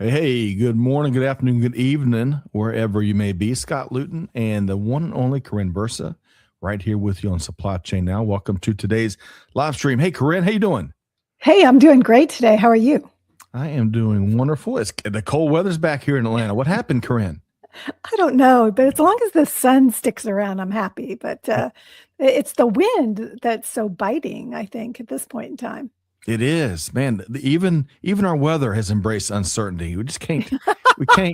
Hey, good morning, good afternoon, good evening, wherever you may be. Scott Luton and the one and only Karin Bursa right here with you on Supply Chain Now. Welcome to today's live stream. Hey, Karin, how you doing? Hey, I'm doing great today. How are you? I am doing wonderful. The cold weather's back here in Atlanta. What happened, Karin? I don't know, but as long as the sun sticks around, I'm happy. But it's the wind that's so biting, I think, at this point in time. It is, man. Even our weather has embraced uncertainty. We just can't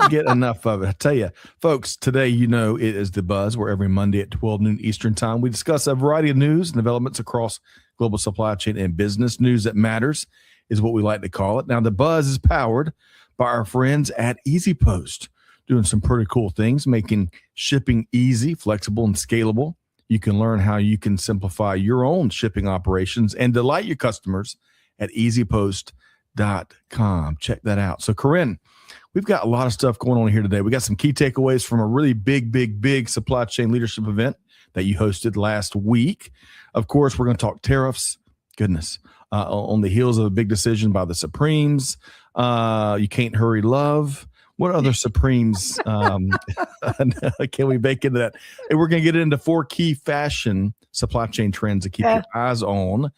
get enough of it. I tell you, folks, today, it is The Buzz, where every Monday at 12 noon Eastern time, we discuss a variety of news and developments across global supply chain and business. News that matters is what we like to call it. Now, The Buzz is powered by our friends at EasyPost, doing some pretty cool things, making shipping easy, flexible, and scalable. You can learn how you can simplify your own shipping operations and delight your customers at easypost.com. Check that out. So, Karin, we've got a lot of stuff going on here today. We got some key takeaways from a really big supply chain leadership event that you hosted last week. Of course, we're going to talk tariffs. Goodness. On the heels of a big decision by the Supremes. You can't hurry love. What other Supremes can we bake into that? And we're going to get into 4 key fashion supply chain trends to keep your eyes on.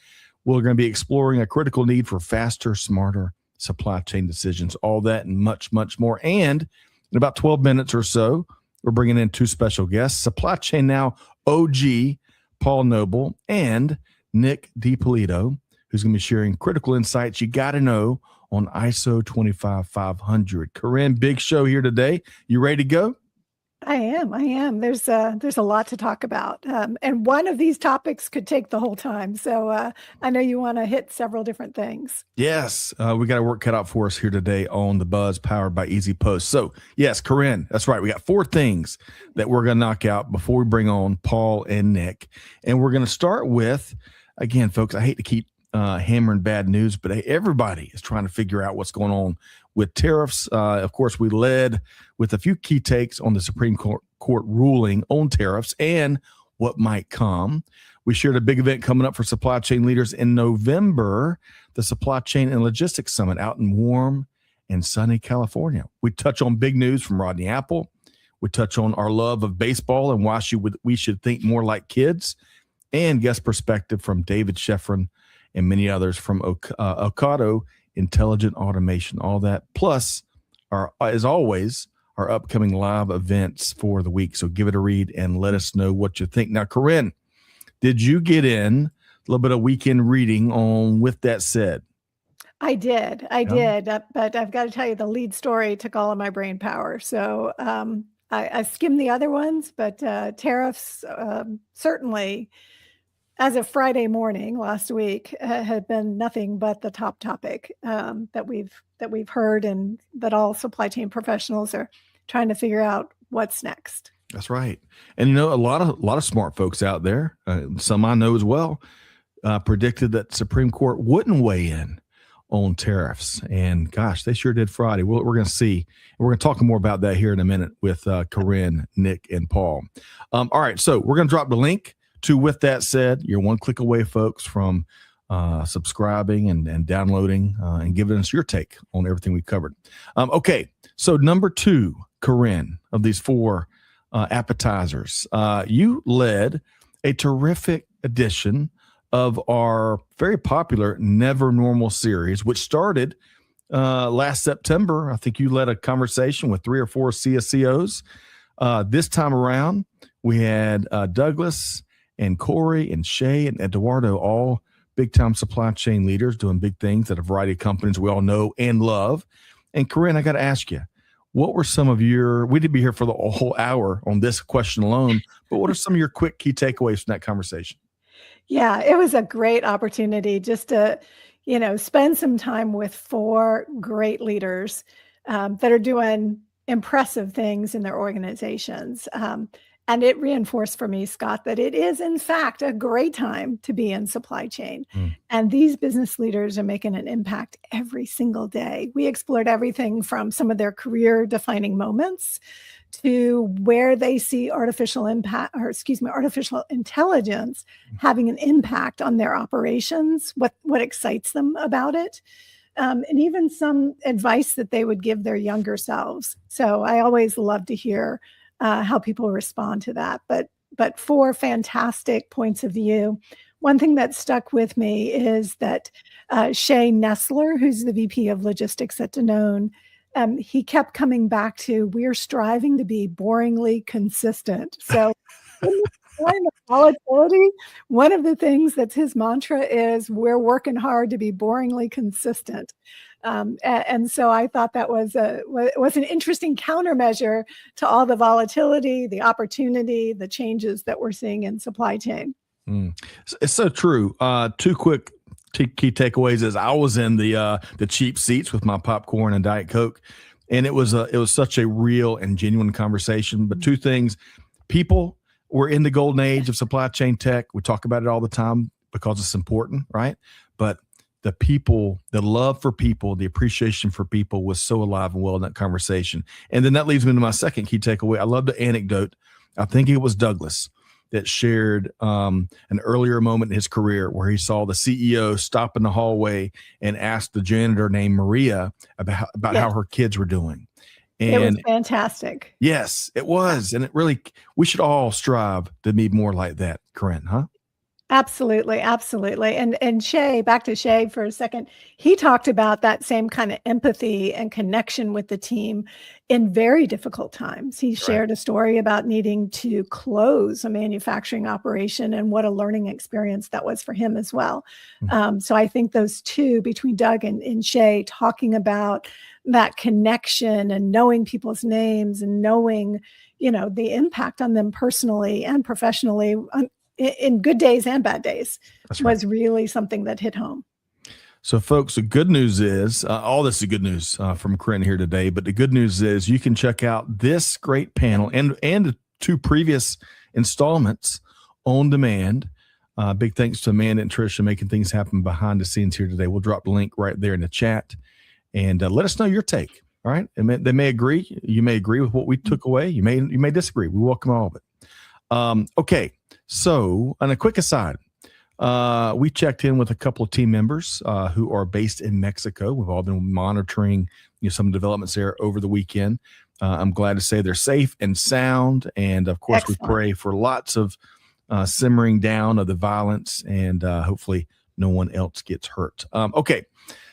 We're going to be exploring a critical need for faster, smarter supply chain decisions, all that and much, much more. And in about 12 minutes or so, we're bringing in 2 special guests, Supply Chain Now OG Paul Noble and Nick Dippolito, who's going to be sharing critical insights you got to know on ISO 25500. Karin, big show here today. You ready to go? I am. There's a lot to talk about. And one of these topics could take the whole time. So I know you want to hit several different things. Yes. We got a work cut out for us here today on The Buzz powered by EasyPost. So yes, Karin, that's right. We got 4 things that we're going to knock out before we bring on Paul and Nick. And we're going to start with, again, folks, I hate to keep hammering bad news, but everybody is trying to figure out what's going on with tariffs. Of course, we led with a few key takes on the Supreme Court ruling on tariffs and what might come. We shared a big event coming up for supply chain leaders in November, the Supply Chain and Logistics Summit out in warm and sunny California. We touch on big news from Rodney Apple. We touch on our love of baseball and why we should think more like kids, and guest perspective from David Sheffrin and many others from Ocado Intelligent Automation, all that. Plus, as always, our upcoming live events for the week. So give it a read and let us know what you think. Now, Karin, did you get in a little bit of weekend reading on With That Said? I did. But I've got to tell you, the lead story took all of my brain power. So I skimmed the other ones, but tariffs certainly, as of Friday morning last week, had been nothing but the top topic that we've heard, and that all supply chain professionals are trying to figure out what's next. That's right. And a lot of smart folks out there, some I know as well, predicted that Supreme Court wouldn't weigh in on tariffs. And gosh, they sure did Friday. We're going to see. We're going to talk more about that here in a minute with Karin, Nick, and Paul. All right, so we're going to drop the link to With That Said. You're one click away, folks, from subscribing and downloading and giving us your take on everything we've covered. Okay, so number 2, Karin, of these 4 appetizers, you led a terrific edition of our very popular Never Normal series, which started last September. I think you led a conversation with 3 or 4 CSCOs. This time around, we had Douglas and Corey and Shay and Eduardo, all big-time supply chain leaders doing big things at a variety of companies we all know and love. And Karin, I got to ask you, what were some of we did be here for the whole hour on this question alone, but what are some of your quick key takeaways from that conversation? Yeah, it was a great opportunity just to, spend some time with 4 great leaders that are doing impressive things in their organizations. And it reinforced for me, Scott, that it is, in fact, a great time to be in supply chain. And these business leaders are making an impact every single day. We explored everything from some of their career-defining moments to where they see artificial intelligence having an impact on their operations, what excites them about it. and even some advice that they would give their younger selves. So I always love to hear how people respond to that. But 4 fantastic points of view. One thing that stuck with me is that Shay Nestler, who's the VP of Logistics at Danone, he kept coming back to, we're striving to be boringly consistent. So in this time of volatility, one of the things that's his mantra is, we're working hard to be boringly consistent. And so I thought that was an interesting countermeasure to all the volatility, the opportunity, the changes that we're seeing in supply chain. It's so true. 2 quick key takeaways is I was in the cheap seats with my popcorn and Diet Coke, and it was such a real and genuine conversation. But 2 things: people, we're in the golden age of supply chain tech. We talk about it all the time because it's important, right? But the people, the love for people, the appreciation for people was so alive and well in that conversation. And then that leads me to my second key takeaway. I love the anecdote. I think it was Douglas that shared an earlier moment in his career where he saw the CEO stop in the hallway and ask the janitor named Maria about how her kids were doing. And it was fantastic. Yes, it was. And it really, we should all strive to be more like that, Karin, huh? Absolutely. Absolutely. And Shay, back to Shay for a second, he talked about that same kind of empathy and connection with the team in very difficult times. He shared a story about needing to close a manufacturing operation and what a learning experience that was for him as well. So I think those 2, between Doug and Shay, talking about that connection and knowing people's names and knowing, the impact on them personally and professionally, in good days and bad days, was really something that hit home. So folks, the good news is, all this is good news from Karin here today, but the good news is you can check out this great panel and the 2 previous installments on demand. Big thanks to Amanda and Tricia making things happen behind the scenes here today. We'll drop the link right there in the chat, and let us know your take. All right. They may agree. You may agree with what we took away. You may disagree. We welcome all of it. Okay. So, on a quick aside, we checked in with a couple of team members who are based in Mexico. We've all been monitoring some developments there over the weekend. I'm glad to say they're safe and sound. And of course, we pray for lots of simmering down of the violence, and hopefully no one else gets hurt. Okay.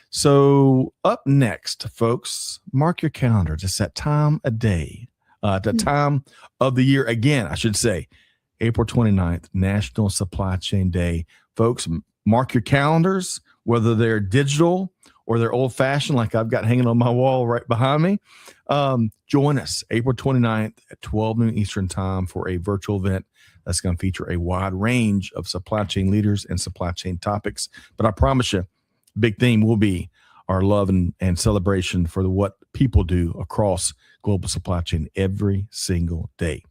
So up next, folks, mark your calendars. It's that time of day, the time of the year again, I should say. April 29th, National Supply Chain Day. Folks, mark your calendars, whether they're digital or they're old-fashioned like I've got hanging on my wall right behind me. Join us April 29th at 12 noon Eastern time for a virtual event that's going to feature a wide range of supply chain leaders and supply chain topics. But I promise you, big theme will be our love and celebration for what people do across global supply chain every single day.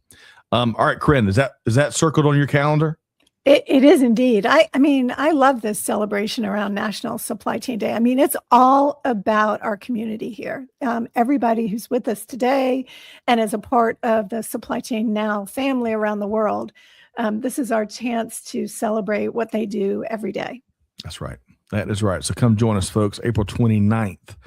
All right, Karin, is that circled on your calendar? It is indeed. I mean, I love this celebration around National Supply Chain Day. I mean, it's all about our community here. Everybody who's with us today and is a part of the Supply Chain Now family around the world, this is our chance to celebrate what they do every day. That's right. That is right. So come join us, folks, April 29th.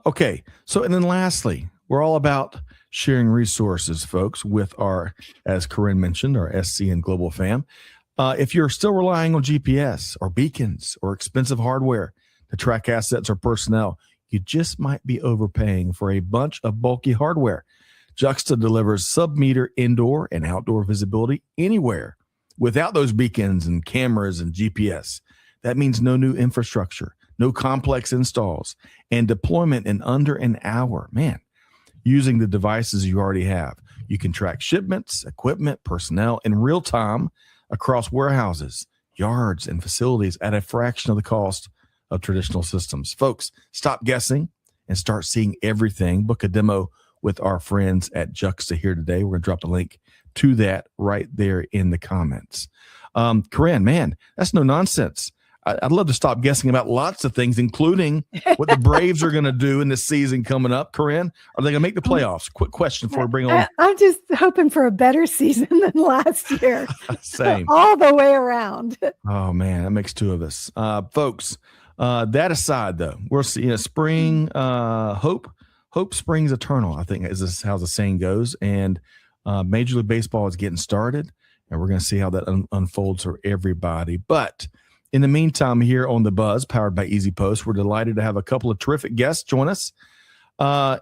Okay. So, and then lastly, we're all about sharing resources, folks, with our, as Karin mentioned, our SC and Global fam. If you're still relying on GPS or beacons or expensive hardware to track assets or personnel, you just might be overpaying for a bunch of bulky hardware. Juxta delivers sub-meter indoor and outdoor visibility anywhere without those beacons and cameras and GPS. That means no new infrastructure, no complex installs, and deployment in under an hour. Man, using the devices you already have, you can track shipments, equipment, personnel in real time across warehouses, yards, and facilities at a fraction of the cost of traditional systems. Folks, stop guessing and start seeing everything. Book a demo with our friends at Juxta here today. We're going to drop the link to that right there in the comments. Karin, man, that's no nonsense. I'd love to stop guessing about lots of things, including what the Braves are going to do in this season coming up. Karin, are they going to make the playoffs? Quick question before we bring on. I'm just hoping for a better season than last year. Same. All the way around. Oh, man, that makes two of us. Folks, That aside, though, we'll see. Spring hope springs eternal, I think is how the saying goes. And Major League Baseball is getting started, and we're going to see how that unfolds for everybody. But in the meantime, here on The Buzz, powered by EasyPost, we're delighted to have a couple of terrific guests join us,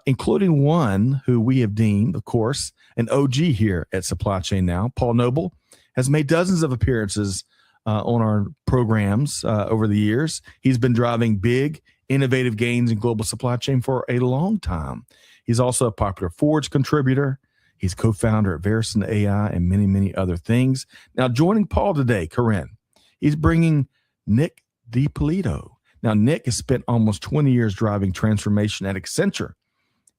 including one who we have deemed, of course, an OG here at Supply Chain Now. Paul Noble has made dozens of appearances on our programs over the years. He's been driving big, innovative gains in global supply chain for a long time. He's also a popular Forge contributor. He's co-founder of Verusen AI and many, many other things. Now, joining Paul today, Karin, he's bringing Nick Dippolito. Now, Nick has spent almost 20 years driving transformation at Accenture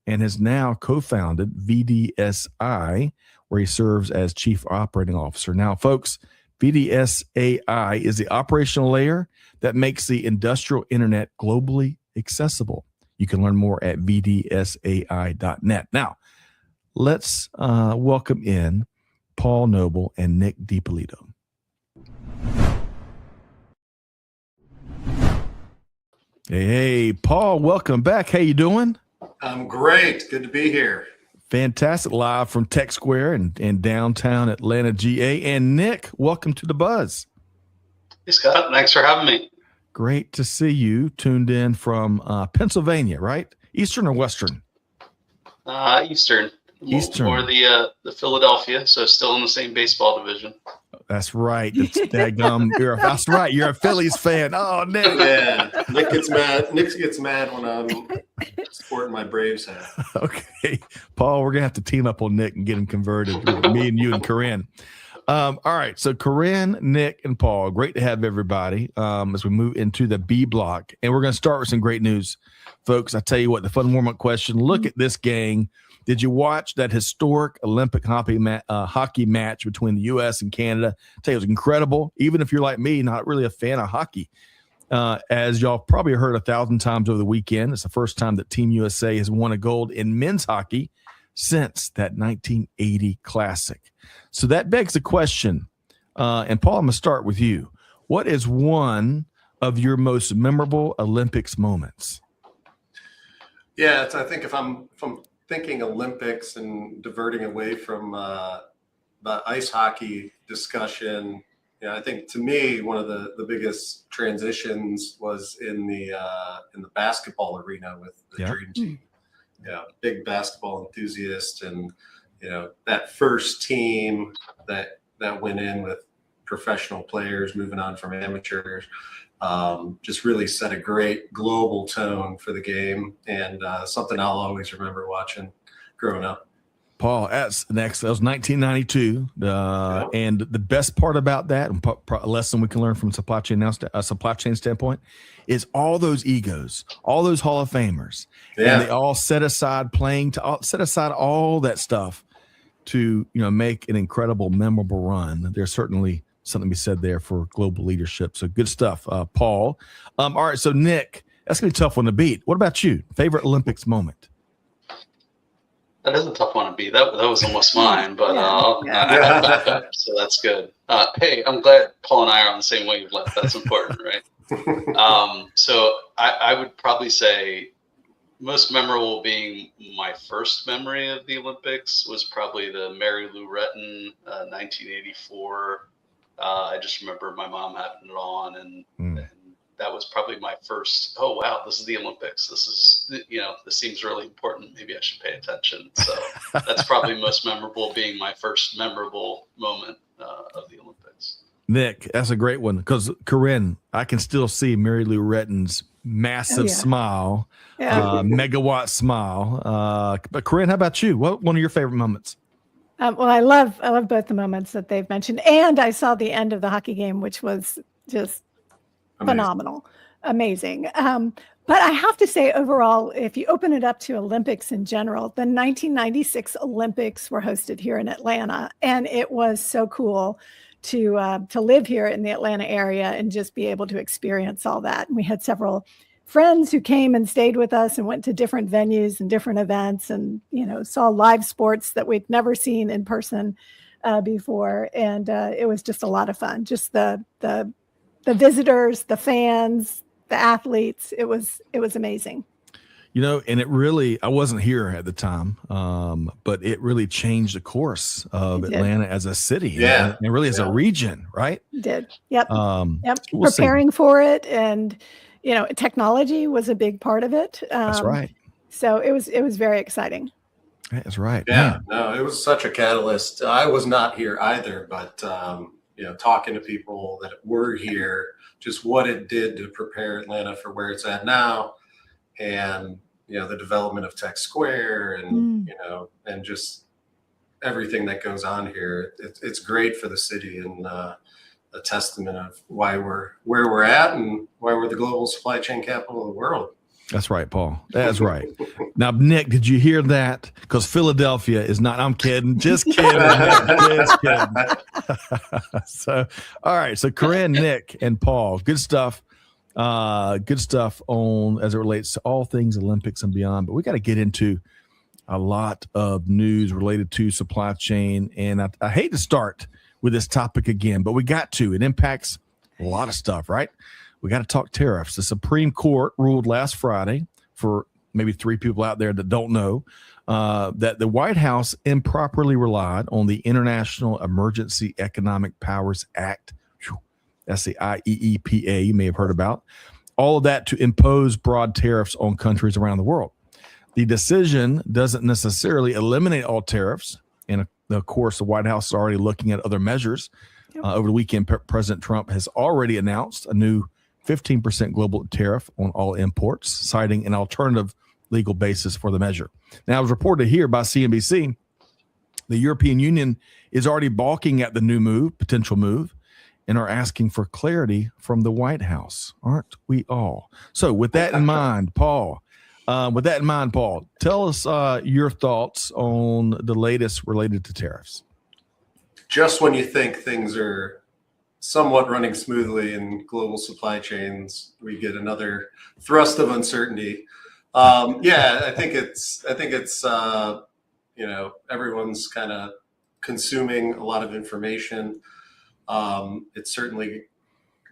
and has now co-founded VDSAI, where he serves as Chief Operating Officer. Now, folks, VDSAI is the operational layer that makes the industrial internet globally accessible. You can learn more at vdsai.net. Now, let's welcome in Paul Noble and Nick Dippolito. Hey, Paul, welcome back. How you doing? I'm great. Good to be here. Fantastic. Live from Tech Square in downtown Atlanta, GA. And Nick, welcome to The Buzz. Hey, Scott. Thanks for having me. Great to see you tuned in from Pennsylvania, right? Eastern or Western? Eastern. Eastern. Or the Philadelphia, so still in the same baseball division. That's right. That's right. You're a Phillies fan. Oh, Nick. Yeah. Nick gets mad. Nick gets mad when I'm sporting my Braves hat. Okay. Paul, we're going to have to team up on Nick and get him converted. Me and you and Karin. All right. So Karin, Nick, and Paul, great to have everybody as we move into the B block. And we're going to start with some great news. Folks, I tell you what, the fun warm-up question. Look at this gang. Did you watch that historic Olympic hockey match between the U.S. and Canada? I tell you, it was incredible. Even if you're like me, not really a fan of hockey. As y'all probably heard 1,000 times over the weekend, it's the first time that Team USA has won a gold in men's hockey since that 1980 Classic. So that begs the question, and Paul, I'm going to start with you. What is one of your most memorable Olympics moments? Yeah, I think if I'm thinking Olympics and diverting away from the ice hockey discussion, I think to me one of the biggest transitions was in the basketball arena with the Dream Team. Big basketball enthusiast, and that first team that went in with professional players moving on from amateurs. Just really set a great global tone for the game, and something I'll always remember watching growing up. Paul, that's next. That was 1992, and the best part about that, and a lesson we can learn from supply chain standpoint, is all those egos, all those Hall of Famers, and they all set aside all that stuff to make an incredible, memorable run. There's certainly something to be said there for global leadership. So good stuff, Paul. All right, so Nick, that's gonna be a tough one to beat. What about you? Favorite Olympics moment? That is a tough one to beat. That was almost mine, but I have backup, so that's good. Hey, I'm glad Paul and I are on the same wavelength. That's important, right? So I would probably say most memorable being my first memory of the Olympics was probably the Mary Lou Retton 1984. I just remember my mom having it on, and that was probably my first, oh, wow, this is the Olympics. This is, this seems really important. Maybe I should pay attention. So that's probably most memorable, being my first memorable moment of the Olympics. Nick, that's a great one, because Karin, I can still see Mary Lou Retton's massive smile, megawatt smile. But Karin, how about you? What one of your favorite moments? Well, I love both the moments that they've mentioned, and I saw the end of the hockey game, which was just phenomenal, amazing. But I have to say, overall, if you open it up to Olympics in general, the 1996 Olympics were hosted here in Atlanta, and it was so cool to live here in the Atlanta area and just be able to experience all that. And we had several friends who came and stayed with us and went to different venues and different events, and saw live sports that we'd never seen in person before, and it was just a lot of fun. Just the visitors, the fans, the athletes. It was amazing. And it really, I wasn't here at the time, but it really changed the course of Atlanta as a city and really as a region, right? It did. Yep. We'll Preparing for it. And, technology was a big part of it. That's right. So it was very exciting. That's right. Yeah, no, it was such a catalyst. I was not here either, but, talking to people that were here, just what it did to prepare Atlanta for where it's at now. And, the development of Tech Square and, and just everything that goes on here. It's great for the city and a testament of why we're where we're at and why we're the global supply chain capital of the world. That's right, Paul. That's right. Now, Nick, did you hear that? Because Philadelphia is not, I'm kidding. Just kidding. Just kidding. So, all right. So Karin, Nick, and Paul, good stuff. Good stuff on as it relates to all things Olympics and beyond. But we got to get into a lot of news related to supply chain. And I hate to start with this topic again, but we got to. It impacts a lot of stuff, right? We got to talk tariffs. The Supreme Court ruled last Friday, for maybe 3 people out there that don't know, that the White House improperly relied on the International Emergency Economic Powers Act. That's the IEEPA you may have heard about. All of that to impose broad tariffs on countries around the world. The decision doesn't necessarily eliminate all tariffs. And of course, the White House is already looking at other measures. Over the weekend, President Trump has already announced a new 15% global tariff on all imports, citing an alternative legal basis for the measure. Now, it was reported here by CNBC, the European Union is already balking at the new potential move, and are asking for clarity from the White House. Aren't we all? So with that in mind, Paul, tell us your thoughts on the latest related to tariffs. Just when you think things are somewhat running smoothly in global supply chains, we get another thrust of uncertainty. I think it's everyone's kind of consuming a lot of information. It's certainly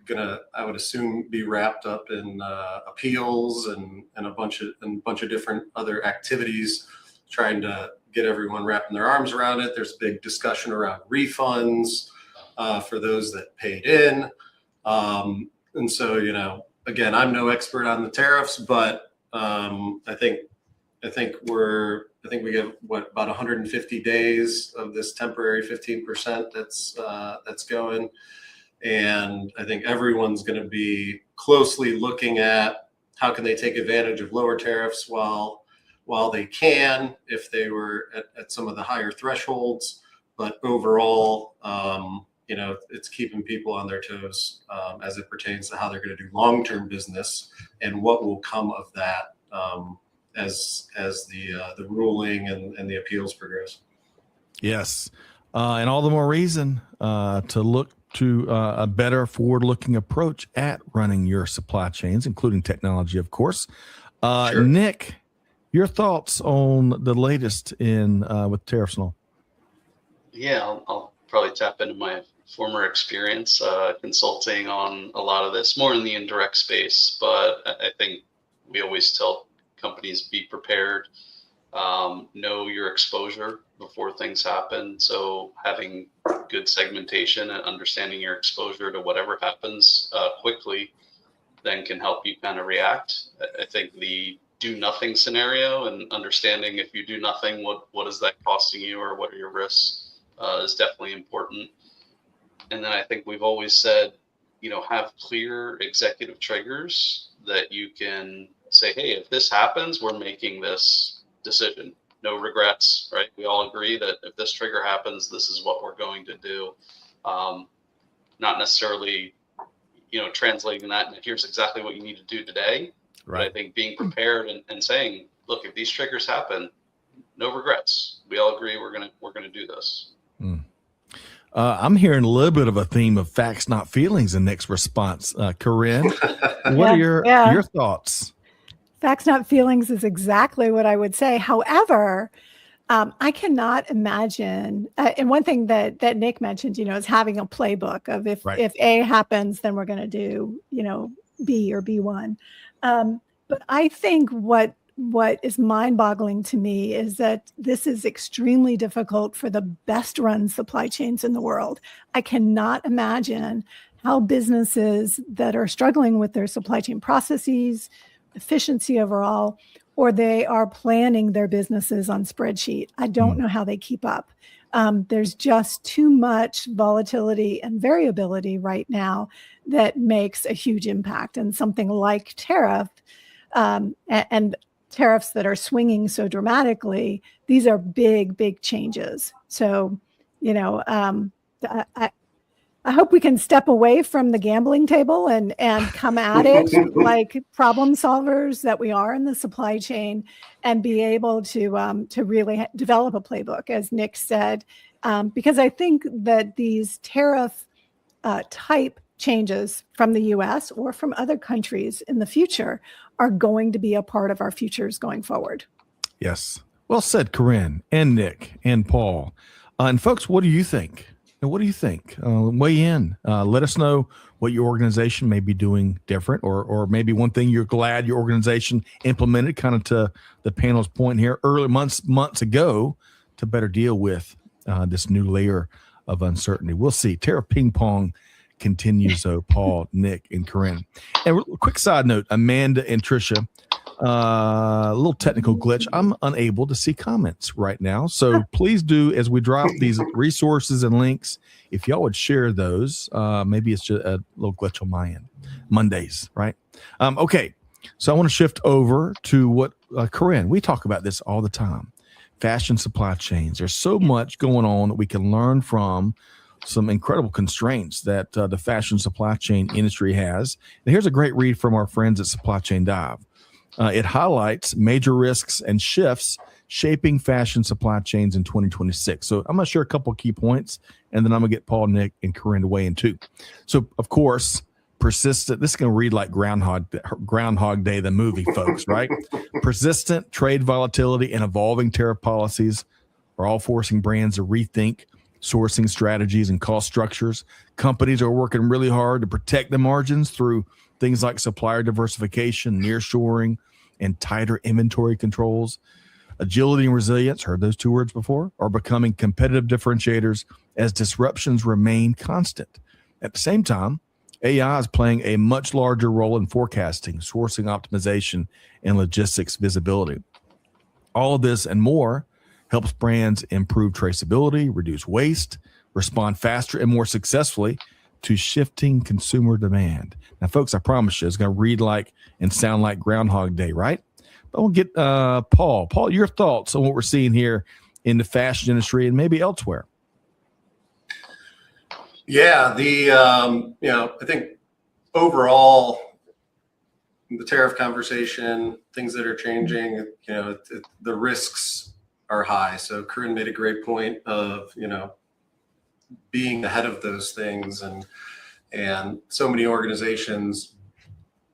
gonna, I would assume, be wrapped up in appeals and a bunch of different other activities, trying to get everyone wrapping their arms around it. There's big discussion around refunds for those that paid in, and so again, I'm no expert on the tariffs, but I think we get about 150 days of this temporary 15% that's going, and I think everyone's going to be closely looking at how can they take advantage of lower tariffs while they can, if they were at some of the higher thresholds. But overall, it's keeping people on their toes as it pertains to how they're going to do long-term business and what will come of that. As the ruling and the appeals progress. Yes, and all the more reason to look to a better forward-looking approach at running your supply chains, including technology, of course. Sure. Nick, your thoughts on the latest in with tariffs and all? Yeah, I'll probably tap into my former experience consulting on a lot of this, more in the indirect space, but I think we always tell companies be prepared, know your exposure before things happen. So having good segmentation and understanding your exposure to whatever happens quickly then can help you kind of react. I think the do nothing scenario and understanding if you do nothing, what is that costing you or what are your risks is definitely important. And then I think we've always said, have clear executive triggers that you can say, hey, if this happens, we're making this decision. No regrets, right? We all agree that if this trigger happens, this is what we're going to do. Not necessarily, translating that and here's exactly what you need to do today. Right. But I think being prepared and saying, look, if these triggers happen, no regrets. We all agree we're gonna do this. I'm hearing a little bit of a theme of facts, not feelings in Nick's response. Karin, what are your thoughts? Facts, not feelings is exactly what I would say. However, I cannot imagine, and one thing that Nick mentioned, is having a playbook of if A happens, then we're going to do, B or B1. But I think what is mind-boggling to me is that this is extremely difficult for the best run supply chains in the world. I cannot imagine how businesses that are struggling with their supply chain processes, efficiency overall, or they are planning their businesses on spreadsheet. I don't know how they keep up. There's just too much volatility and variability right now that makes a huge impact. And something like tariff and tariffs that are swinging so dramatically, these are big, big changes. So, I hope we can step away from the gambling table and come at it like problem solvers that we are in the supply chain, and be able to really develop a playbook, as Nick said, because I think that these tariff type changes from the U.S. or from other countries in the future are going to be a part of our futures going forward. Yes. Well said, Karin and Nick and Paul. And folks, what do you think? What do you think? Weigh in. Let us know what your organization may be doing different, or maybe one thing you're glad your organization implemented, kind of to the panel's point here, early months ago, to better deal with this new layer of uncertainty. We'll see. Tariff ping pong continues, though, Paul, Nick, and Karin. And a quick side note, Amanda and Tricia, a little technical glitch. I'm unable to see comments right now. So please do, as we drop these resources and links, if y'all would share those, maybe it's just a little glitch on my end. Mondays, right? Okay. So I want to shift over to what, Karin, we talk about this all the time. Fashion supply chains. There's so much going on that we can learn from, some incredible constraints that the fashion supply chain industry has. And here's a great read from our friends at Supply Chain Dive. It highlights major risks and shifts shaping fashion supply chains in 2026. So I'm going to share a couple of key points, and then I'm going to get Paul, Nick, and Karin to weigh in too. So, of course, persistent. This is going to read like Groundhog Day, the movie, folks, right? Persistent trade volatility and evolving tariff policies are all forcing brands to rethink sourcing strategies and cost structures. Companies are working really hard to protect the margins through things like supplier diversification, nearshoring, and tighter inventory controls. Agility and resilience, heard those two words before, are becoming competitive differentiators as disruptions remain constant. At the same time, AI is playing a much larger role in forecasting, sourcing optimization, and logistics visibility. All of this and more helps brands improve traceability, reduce waste, respond faster and more successfully to shifting consumer demand. Now, folks, I promise you, it's going to read like and sound like Groundhog Day, right? But we'll get Paul. Paul, your thoughts on what we're seeing here in the fashion industry and maybe elsewhere. Yeah, I think overall, the tariff conversation, things that are changing, the risks are high. So Karin made a great point of, being ahead of those things, and so many organizations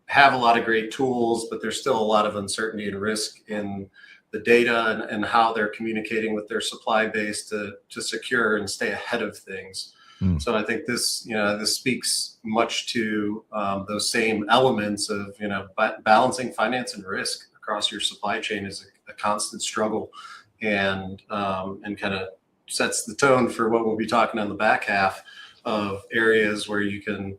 have a lot of great tools, but there's still a lot of uncertainty and risk in the data and how they're communicating with their supply base to secure and stay ahead of things. So I think this speaks much to those same elements of, balancing finance and risk across your supply chain is a constant struggle, and kind of sets the tone for what we'll be talking on the back half of areas where you can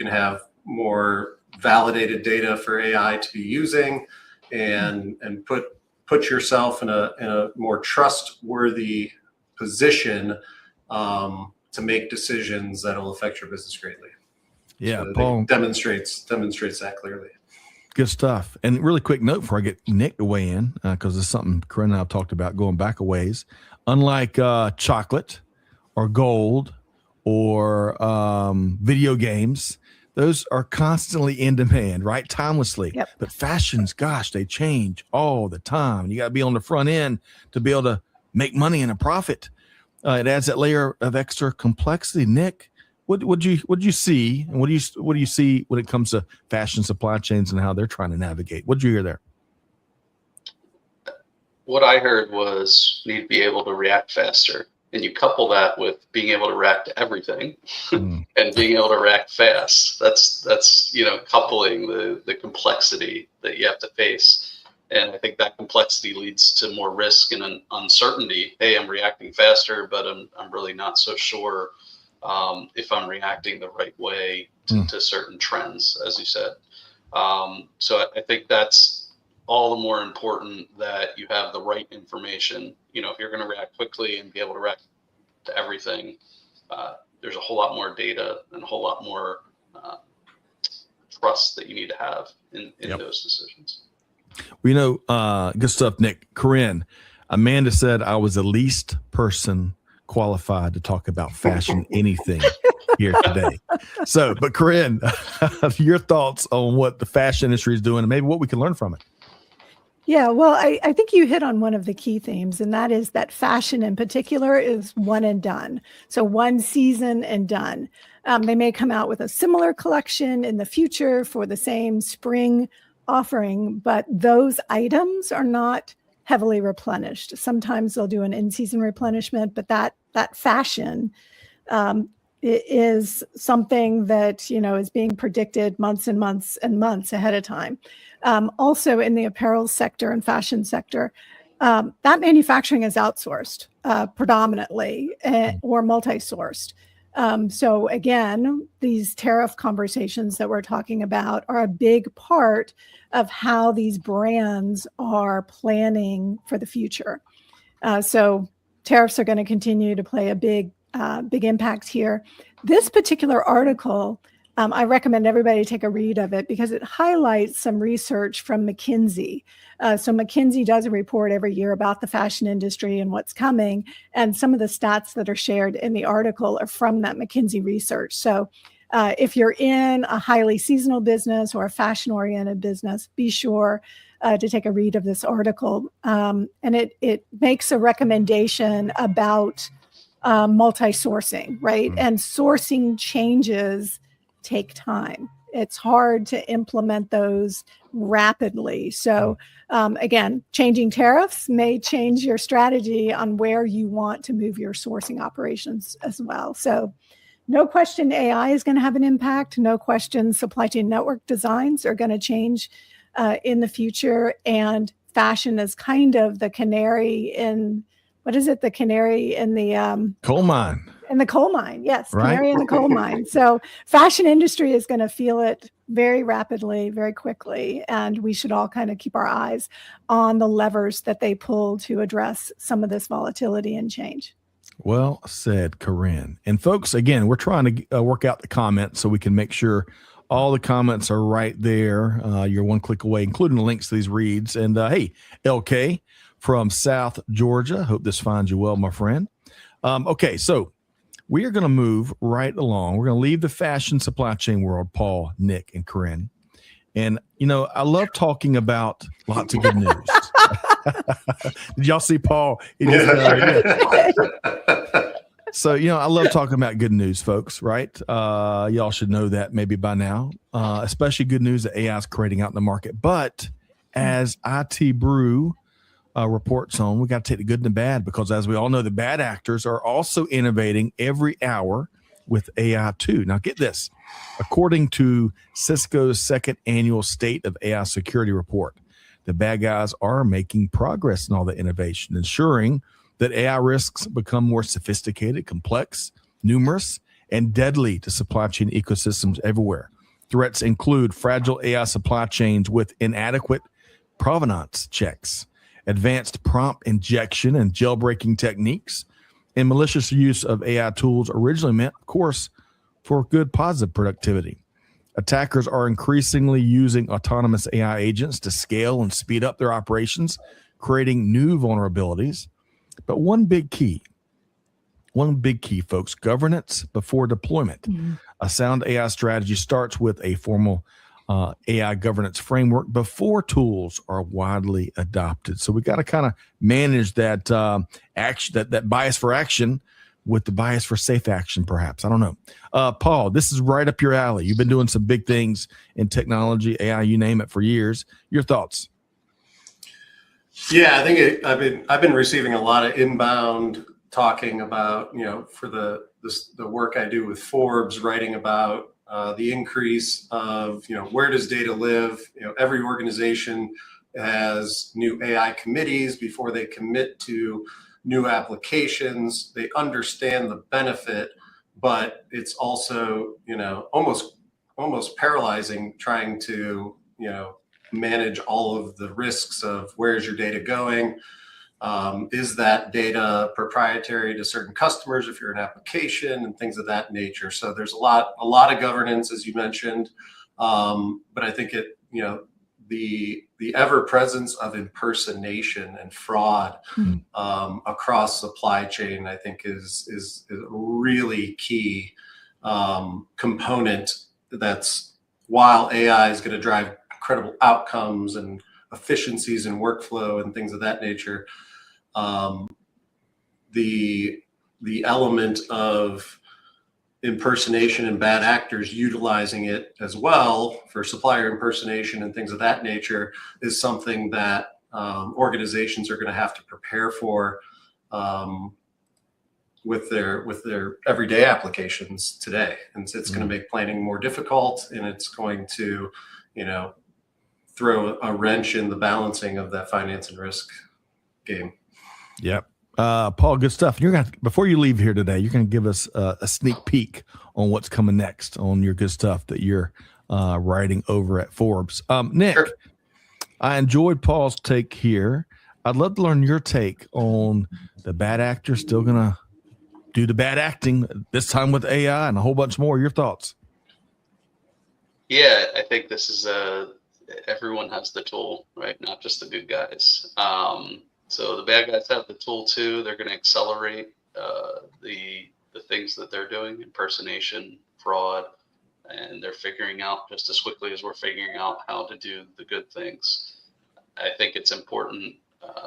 have more validated data for AI to be using, and put yourself in a more trustworthy position to make decisions that'll affect your business greatly. Yeah, so Paul demonstrates that clearly. Good stuff. And really quick note before I get Nick to weigh in, because it's something Karin and I have talked about going back a ways. Unlike chocolate or gold or video games, those are constantly in demand, right? Timelessly. Yep. But fashions, gosh, they change all the time. You got to be on the front end to be able to make money and a profit. It adds that layer of extra complexity. Nick, what you see, and what do you see when it comes to fashion supply chains and how they're trying to navigate? What did you hear there? What I heard was need to be able to react faster. And you couple that with being able to react to everything Mm. and being able to react fast. That's coupling the complexity that you have to face. And I think that complexity leads to more risk and an uncertainty. Hey, I'm reacting faster, but I'm really not so sure if I'm reacting the right way to certain trends, as you said. So I think that's all the more important, that you have the right information. If you're going to react quickly and be able to react to everything, there's a whole lot more data and a whole lot more trust that you need to have in those decisions. Good stuff, Nick. Karin, Amanda said I was the least person qualified to talk about fashion anything here today. So, but Karin, your thoughts on what the fashion industry is doing and maybe what we can learn from it. Yeah, well, I think you hit on one of the key themes, and that is that fashion in particular is one and done. So one season and done. They may come out with a similar collection in the future for the same spring offering, but those items are not heavily replenished. Sometimes they'll do an in-season replenishment, but that fashion is something that is being predicted months and months and months ahead of time. Also in the apparel sector and fashion sector, that manufacturing is outsourced predominantly or multi-sourced. So again, these tariff conversations that we're talking about are a big part of how these brands are planning for the future. So tariffs are going to continue to play a big impact here. This particular article, I recommend everybody take a read of it because it highlights some research from McKinsey. So McKinsey does a report every year about the fashion industry and what's coming. And some of the stats that are shared in the article are from that McKinsey research. So if you're in a highly seasonal business or a fashion-oriented business, be sure to take a read of this article. And it makes a recommendation about multi-sourcing, right? And sourcing changes take time. It's hard to implement those rapidly. So again, changing tariffs may change your strategy on where you want to move your sourcing operations as well. So no question AI is going to have an impact. No question supply chain network designs are going to change in the future. And fashion is kind of the canary in, what is it? The canary in the coal mine. In the coal mine, yes, right? Canary in the coal mine. So fashion industry is going to feel it very rapidly, very quickly, and we should all kind of keep our eyes on the levers that they pull to address some of this volatility and change. Well said, Karin. And folks, again, we're trying to work out the comments so we can make sure all the comments are right there. You're one click away, including the links to these reads. And hey, LK from South Georgia, hope this finds you well, my friend. Okay, so we are going to move right along. We're going to leave the fashion supply chain world, Paul, Nick, and Karin. And, I love talking about lots of good news. Did y'all see Paul? So, I love talking about good news, folks, right? Y'all should know that maybe by now, especially good news that AI is creating out in the market. But as IT Brew reports on, we got to take the good and the bad, because as we all know, the bad actors are also innovating every hour with AI too. Now get this, according to Cisco's second annual State of AI Security Report, the bad guys are making progress in all the innovation, ensuring that AI risks become more sophisticated, complex, numerous, and deadly to supply chain ecosystems everywhere. Threats include fragile AI supply chains with inadequate provenance checks, advanced prompt injection and jailbreaking techniques, and malicious use of AI tools originally meant, of course, for good positive productivity. Attackers are increasingly using autonomous AI agents to scale and speed up their operations, creating new vulnerabilities. But one big key, folks, governance before deployment. Mm-hmm. A sound AI strategy starts with a formal AI governance framework before tools are widely adopted. So we got to kind of manage that action, that bias for action, with the bias for safe action, perhaps. I don't know. Paul, this is right up your alley. You've been doing some big things in technology, AI, you name it, for years. Your thoughts? Yeah, I think I've been receiving a lot of inbound talking about, for the work I do with Forbes, writing about the increase of, where does data live? Every organization has new AI committees before they commit to new applications. They understand the benefit, but it's also, almost paralyzing trying to, manage all of the risks of where's your data going? Is that data proprietary to certain customers if you're an application, and things of that nature? So there's a lot of governance, as you mentioned, but I think the ever presence of impersonation and fraud across supply chain, I think is a really key component. That's, while AI is going to drive incredible outcomes and efficiencies in workflow and things of that nature, the element of impersonation and bad actors utilizing it as well for supplier impersonation and things of that nature is something that organizations are going to have to prepare for with their everyday applications today. And it's going to make planning more difficult, and it's going to, throw a wrench in the balancing of that finance and risk game. Yep. Paul, good stuff. You're going to, before you leave here today, you're going to give us a sneak peek on what's coming next on your good stuff that you're writing over at Forbes. Nick, sure. I enjoyed Paul's take here. I'd love to learn your take on the bad actor still going to do the bad acting, this time with AI and a whole bunch more. Your thoughts? Yeah, I think this is everyone has the tool, right? Not just the good guys. So the bad guys have the tool too. They're going to accelerate the things that they're doing, impersonation, fraud, and they're figuring out just as quickly as we're figuring out how to do the good things. I think it's important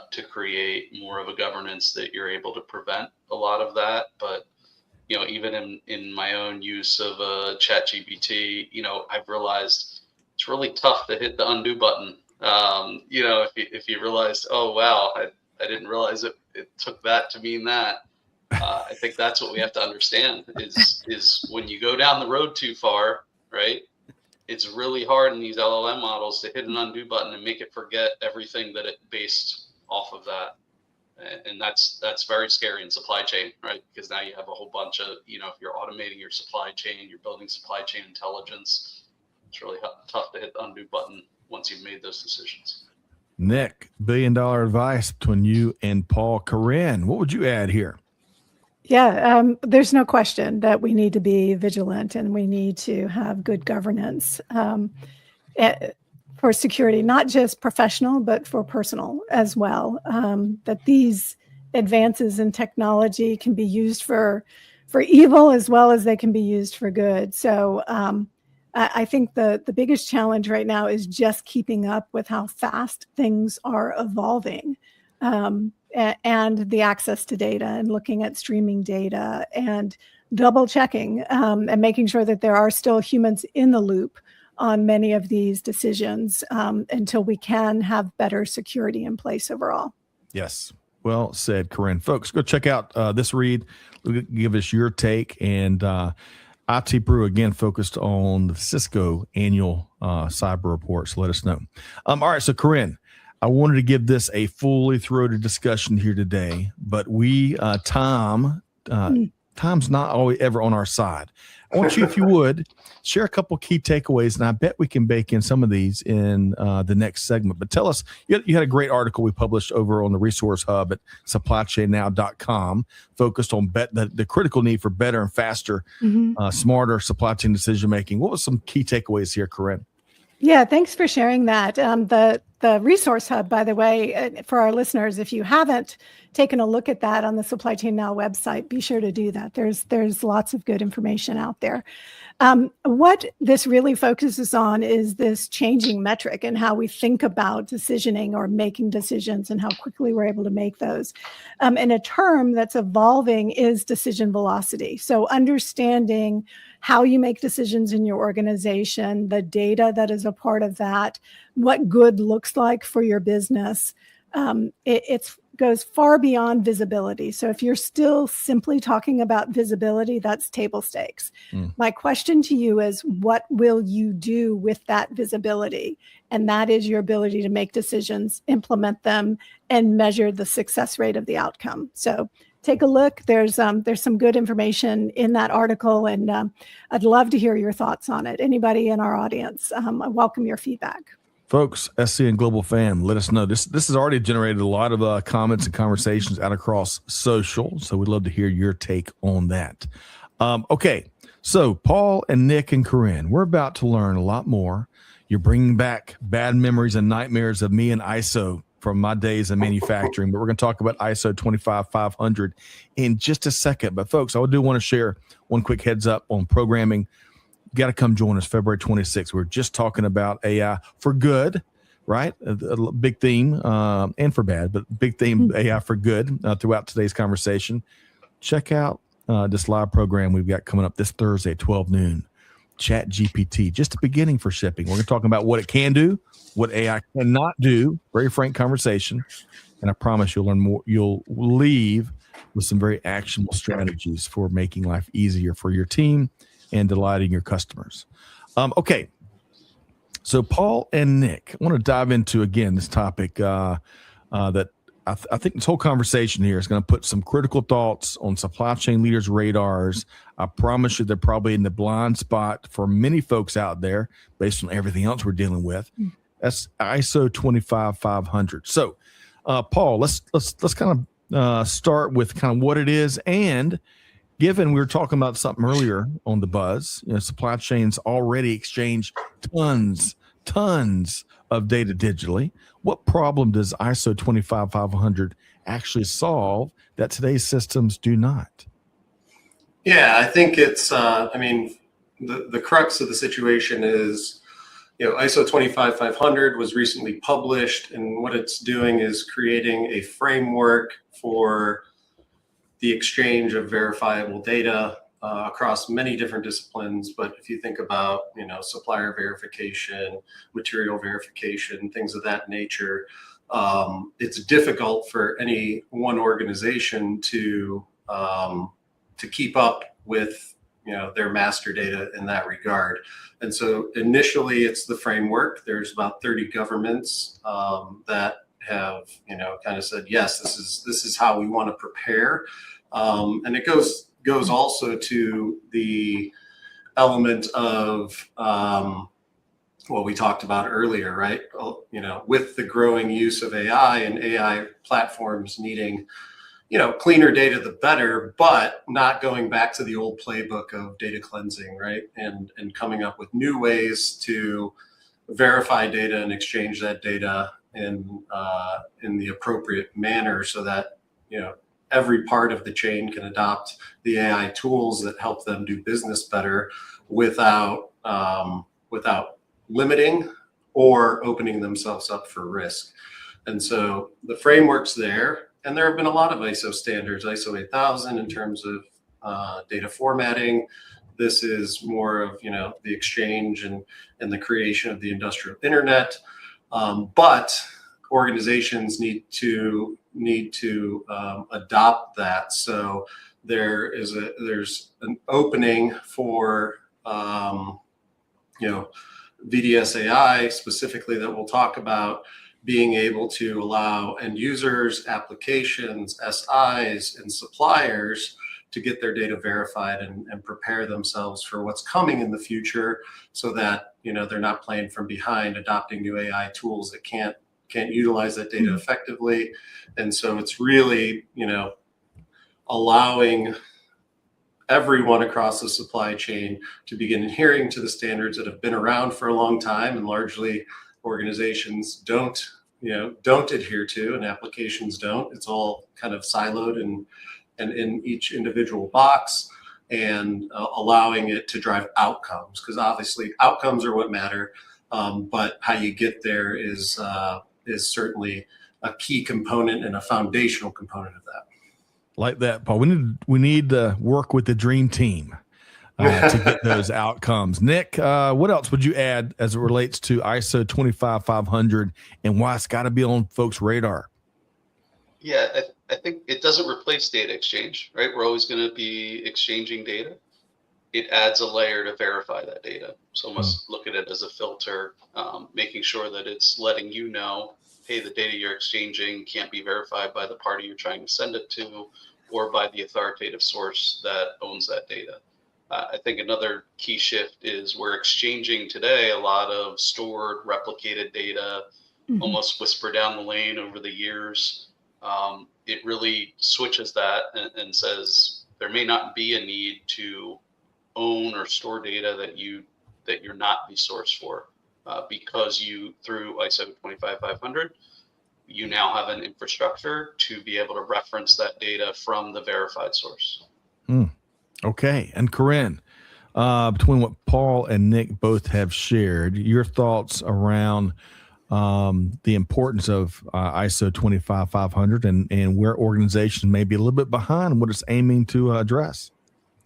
to create more of a governance that you're able to prevent a lot of that. But even in my own use of ChatGPT, I've realized it's really tough to hit the undo button. If you realized, oh wow, I didn't realize it took that to mean that. I think that's what we have to understand is when you go down the road too far, right? It's really hard in these LLM models to hit an undo button and make it forget everything that it based off of that. And that's very scary in supply chain, right? Because now you have a whole bunch of, if you're automating your supply chain, you're building supply chain intelligence, it's really tough to hit the undo button once you've made those decisions. Nick, $1 billion advice between you and Paul. Karin, what would you add here? Yeah, there's no question that we need to be vigilant and we need to have good governance for security, not just professional, but for personal as well. That these advances in technology can be used for evil as well as they can be used for good. So I think the biggest challenge right now is just keeping up with how fast things are evolving. And the access to data and looking at streaming data and double checking and making sure that there are still humans in the loop on many of these decisions until we can have better security in place overall. Yes. Well said, Karin. Folks, go check out this read. Give us your take. And IT Brew, again, focused on the Cisco annual cyber report. So let us know. All right. So, Karin, I wanted to give this a fully throated discussion here today, but time's not always ever on our side. I want you, if you would, share a couple key takeaways, and I bet we can bake in some of these in the next segment. But tell us, you had a great article we published over on the Resource Hub at supplychainnow.com, focused on the critical need for better and faster, smarter supply chain decision-making. What was some key takeaways here, Karin? Yeah, thanks for sharing that. The Resource Hub, by the way, for our listeners, if you haven't taken a look at that on the Supply Chain Now website, be sure to do that. There's lots of good information out there. What this really focuses on is this changing metric and how we think about decisioning or making decisions and how quickly we're able to make those. And a term that's evolving is decision velocity. So understanding how you make decisions in your organization, the data that is a part of that, what good looks like for your business. It's goes far beyond visibility. So if you're still simply talking about visibility, that's table stakes. My question to you is, what will you do with that visibility? And that is your ability to make decisions, implement them, and measure the success rate of the outcome. So take a look. There's some good information in that article, and I'd love to hear your thoughts on it. Anybody in our audience, I welcome your feedback. Folks, SC and Global Fam, let us know. This has already generated a lot of comments and conversations out across social, so we'd love to hear your take on that. Okay, so Paul and Nick and Karin, we're about to learn a lot more. You're bringing back bad memories and nightmares of me and ISO from my days in manufacturing, but we're going to talk about ISO 25500 in just a second. But folks, I do want to share one quick heads up on programming. You got to come join us February 26th. We're just talking about AI for good, right? A big theme, and for bad, but big theme, AI for good throughout today's conversation. Check out this live program we've got coming up this Thursday at 12 noon. Chat GPT, just the beginning for shipping. We're going to talk about what it can do, what AI cannot do. Very frank conversation. And I promise you'll learn more. You'll leave with some very actionable strategies for making life easier for your team and delighting your customers. Okay. So Paul and Nick, I want to dive into, again, this topic that I think this whole conversation here is going to put some critical thoughts on supply chain leaders' radars. I promise you they're probably in the blind spot for many folks out there based on everything else we're dealing with. That's ISO 25500. So, Paul, let's kind of start with kind of what it is. And given we were talking about something earlier on the buzz, supply chains already exchange tons of data digitally. What problem does ISO 25500 actually solve that today's systems do not? Yeah, I think it's, the crux of the situation is, ISO 25500 was recently published, and what it's doing is creating a framework for the exchange of verifiable data across many different disciplines. But if you think about, supplier verification, material verification, things of that nature, it's difficult for any one organization to keep up with, their master data in that regard. And so initially it's the framework. There's about 30 governments that have, kind of said, yes, this is how we want to prepare. And it goes also to the element of what we talked about earlier, right? With the growing use of AI and AI platforms needing, cleaner data, the better, but not going back to the old playbook of data cleansing, right? And coming up with new ways to verify data and exchange that data in the appropriate manner so that, every part of the chain can adopt the AI tools that help them do business better without limiting or opening themselves up for risk. And so the framework's there, and there have been a lot of ISO standards, ISO 8000 in terms of data formatting. This is more of, the exchange and the creation of the industrial internet. But organizations need to adopt that. So there's an opening for VDSAI specifically that we'll talk about being able to allow end users, applications, SIs, and suppliers to get their data verified and prepare themselves for what's coming in the future, so that they're not playing from behind, adopting new AI tools that can't utilize that data effectively. And so it's really, allowing everyone across the supply chain to begin adhering to the standards that have been around for a long time and largely organizations don't adhere to, and applications don't. It's all kind of siloed and in each individual box, and allowing it to drive outcomes, because obviously outcomes are what matter. But how you get there is certainly a key component and a foundational component of that. Like that, Paul. We need to work with the dream team to get those outcomes. Nick, what else would you add as it relates to ISO 25500 and why it's got to be on folks' radar? Yeah, I think it doesn't replace data exchange, right? We're always going to be exchanging data. It adds a layer to verify that data. So almost look at it as a filter, making sure that it's letting you know, hey, the data you're exchanging can't be verified by the party you're trying to send it to, or by the authoritative source that owns that data. I think another key shift is we're exchanging today a lot of stored, replicated data, almost whisper down the lane over the years. It really switches that and says there may not be a need to own or store data that you're not the source for, because you, through ISO 25500, you now have an infrastructure to be able to reference that data from the verified source. Okay. And Karin, between what Paul and Nick both have shared, your thoughts around the importance of ISO 25500 and where organizations may be a little bit behind what it's aiming to address.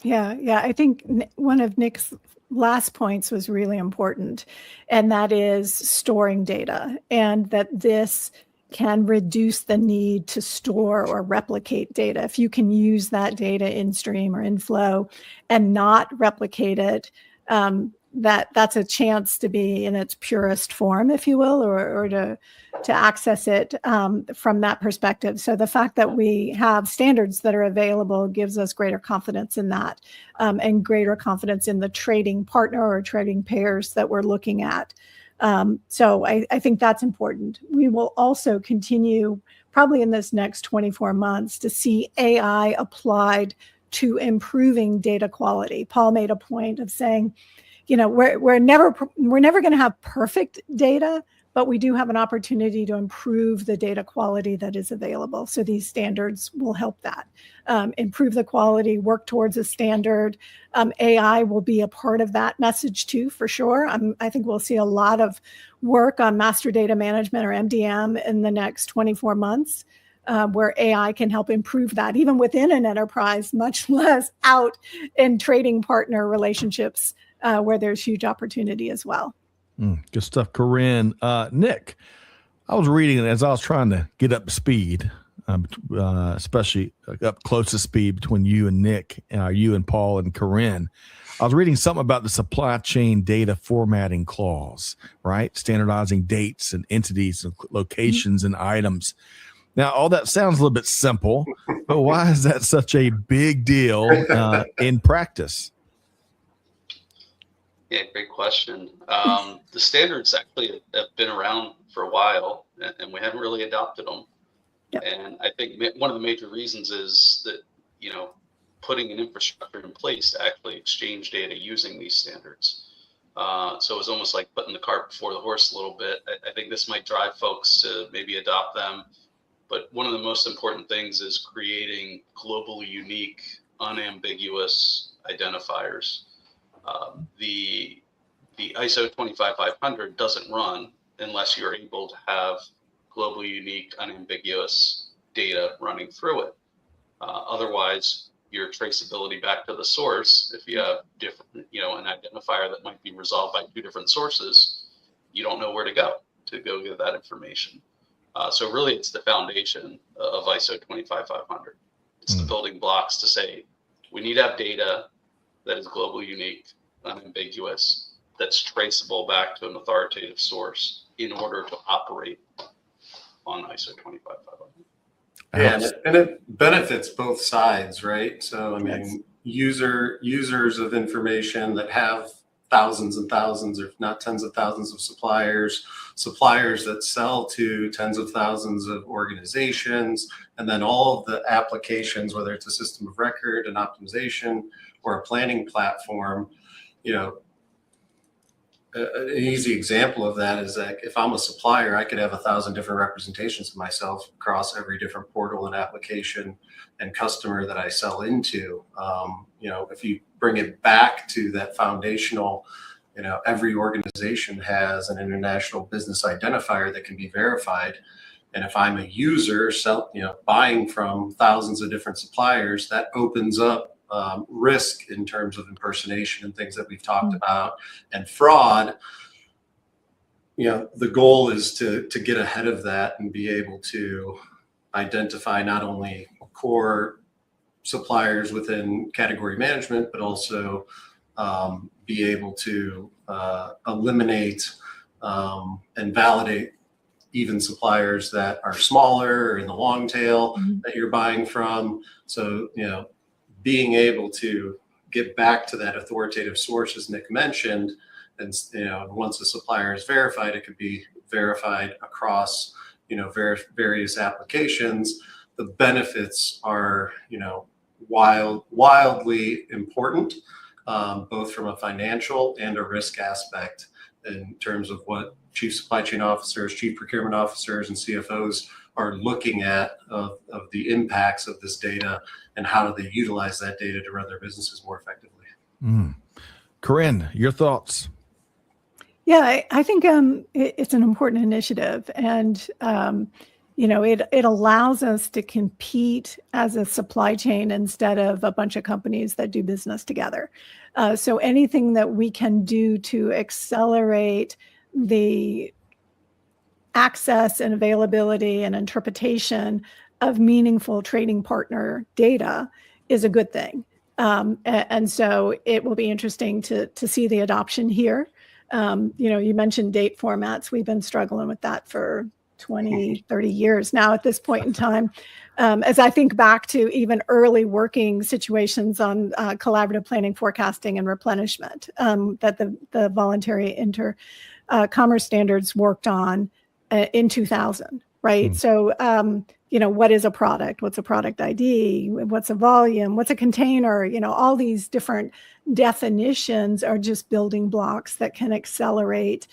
Yeah. I think one of Nick's last points was really important, and that is storing data, and that this can reduce the need to store or replicate data. If you can use that data in stream or in flow and not replicate it, that's a chance to be in its purest form, if you will, or to access it from that perspective. So the fact that we have standards that are available gives us greater confidence in that, and greater confidence in the trading partner or trading pairs that we're looking at. So I think that's important. We will also continue, probably in this next 24 months, to see AI applied to improving data quality. Paul made a point of saying, we're never going to have perfect data, but we do have an opportunity to improve the data quality that is available. So these standards will help that, improve the quality, work towards a standard. AI will be a part of that message too, for sure. I think we'll see a lot of work on master data management, or MDM, in the next 24 months. Where AI can help improve that, even within an enterprise, much less out in trading partner relationships, where there's huge opportunity as well. Good stuff, Karin. Nick, I was reading as I was trying to get up to speed, especially up close to speed between you and Nick, you and Paul and Karin. I was reading something about the supply chain data formatting clause, right? Standardizing dates and entities and locations and items. Now, all that sounds a little bit simple, but why is that such a big deal in practice? Yeah, great question. The standards actually have been around for a while, and we haven't really adopted them. Yep. And I think one of the major reasons is that, putting an infrastructure in place to actually exchange data using these standards. So it's almost like putting the cart before the horse a little bit. I think this might drive folks to maybe adopt them. But one of the most important things is creating globally unique, unambiguous identifiers. The ISO 25500 doesn't run unless you're able to have globally unique, unambiguous data running through it. Otherwise, your traceability back to the source, if you have different, an identifier that might be resolved by two different sources, you don't know where to go get that information. So really, it's the foundation of ISO 25500. It's the building blocks to say, we need to have data that is globally unique, unambiguous, that's traceable back to an authoritative source in order to operate on ISO 25500. Yeah, and it benefits both sides, right? So, I mean, users of information that have thousands and thousands, if not tens of thousands of suppliers that sell to tens of thousands of organizations, and then all of the applications, whether it's a system of record, an optimization, or a planning platform. An easy example of that is that if I'm a supplier, I could have 1,000 different representations of myself across every different portal and application and customer that I sell into. If you bring it back to that foundational, every organization has an international business identifier that can be verified. And if I'm a user, buying from thousands of different suppliers, that opens up risk in terms of impersonation and things that we've talked about, and fraud. The goal is to get ahead of that and be able to identify not only core suppliers within category management, but also be able to eliminate and validate even suppliers that are smaller or in the long tail that you're buying from. So, being able to get back to that authoritative source, as Nick mentioned, and once a supplier is verified, it could be verified across various applications. The benefits are wildly important, both from a financial and a risk aspect, in terms of what chief supply chain officers, chief procurement officers, and CFOs are looking at of the impacts of this data and how do they utilize that data to run their businesses more effectively. Karin, your thoughts? Yeah, I think it's an important initiative, and it allows us to compete as a supply chain instead of a bunch of companies that do business together. So anything that we can do to accelerate the access and availability and interpretation of meaningful trading partner data is a good thing. And so it will be interesting to see the adoption here. You mentioned date formats. We've been struggling with that for 20, 30 years now at this point in time. As I think back to even early working situations on collaborative planning, forecasting, and replenishment that the voluntary commerce standards worked on in 2000, right? So, what is a product? What's a product ID? What's a volume? What's a container? All these different definitions are just building blocks that can accelerate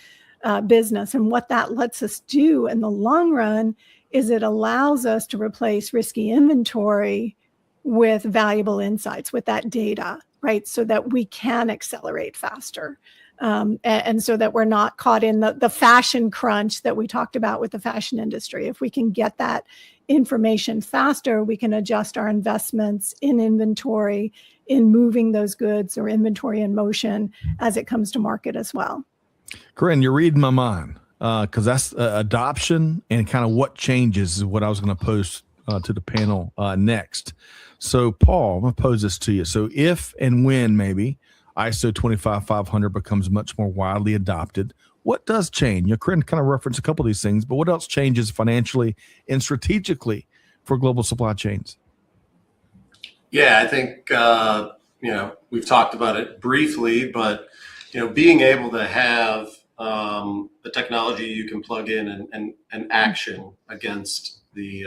business. And what that lets us do in the long run is it allows us to replace risky inventory with valuable insights, with that data, right? So that we can accelerate faster. And so that we're not caught in the fashion crunch that we talked about with the fashion industry. If we can get that information faster, we can adjust our investments in inventory, in moving those goods or inventory in motion as it comes to market as well. Karin, you're reading my mind, because that's adoption and kind of what changes is what I was going to pose to the panel next. So, Paul, I'm going to pose this to you. So if and when maybe ISO 25500 becomes much more widely adopted, what does change? Karin kind of referenced a couple of these things, but what else changes financially and strategically for global supply chains? Yeah, I think, we've talked about it briefly, but, being able to have the technology you can plug in and action against the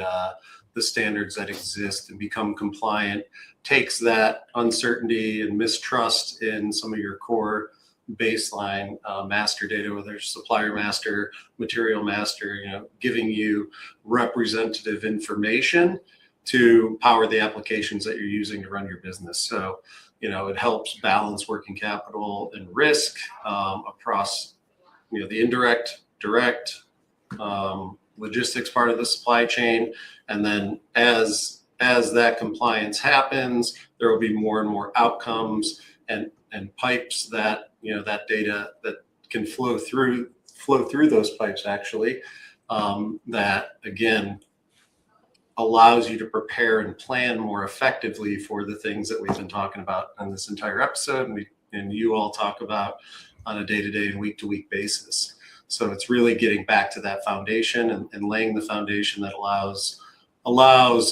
standards that exist and become compliant takes that uncertainty and mistrust in some of your core baseline master data, whether it's supplier master, material master, giving you representative information to power the applications that you're using to run your business. So, it helps balance working capital and risk across, the indirect, direct, logistics part of the supply chain. And then as that compliance happens, there will be more and more outcomes and pipes that, that data that can flow through those pipes actually, that again allows you to prepare and plan more effectively for the things that we've been talking about on this entire episode, and you all talk about on a day-to-day and week-to-week basis. So it's really getting back to that foundation and laying the foundation that allows